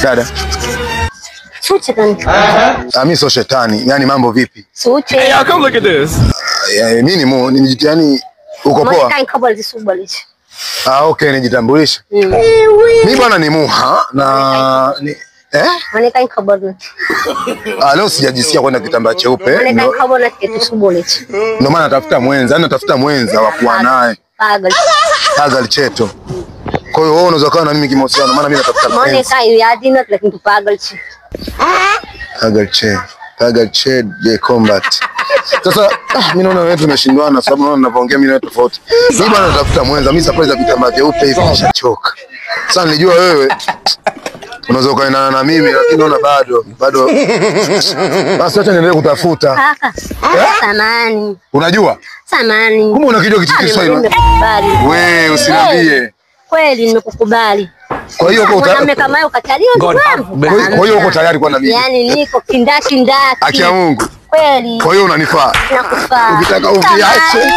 Dada. Shetani. Mimi sio shetani. Yaani mambo vipi? Suche. Hey, y'all, come look at this. Mimi ni yani uko poa? Okay, nijitambulisha. Mimi bwana ni Muha na leo sijajisikia kwenda kitambaa cheupe. Ndio maana natafuta mwenza, natafuta mwenza wa kuwa naye. Pagal cheto. Kwa hiyo wewe unaweza kuwa na mimi kimahusiano, maana mimi natafuta mwenza. Pagal che je combat. Sasa mimi naona wewe tunashindwana sababu naona ninavyoongea mimi na wewe tofauti. Mimi bwana natafuta mwenza, mimi surprise za vitambaa vyeupe hivi nishachoka. Sasa nilijua wewe unaweza kaenda na mimi lakini naona bado. Basi acha niendelee kutafuta. Kaka. Samani. Unajua? Samani. Kumbe unakijua kitu Kiswahili. Wewe usiniambie. Kweli nimekukubali. Kwa hiyo uko tayari kama wewe ukatalia wangu. Kwa hiyo uko tayari kwa na mimi. Yaani niko kindaki. Haki ya Mungu. Kweli. Kwa hiyo unanifaa. Nakufaa. Ukitaka uviache.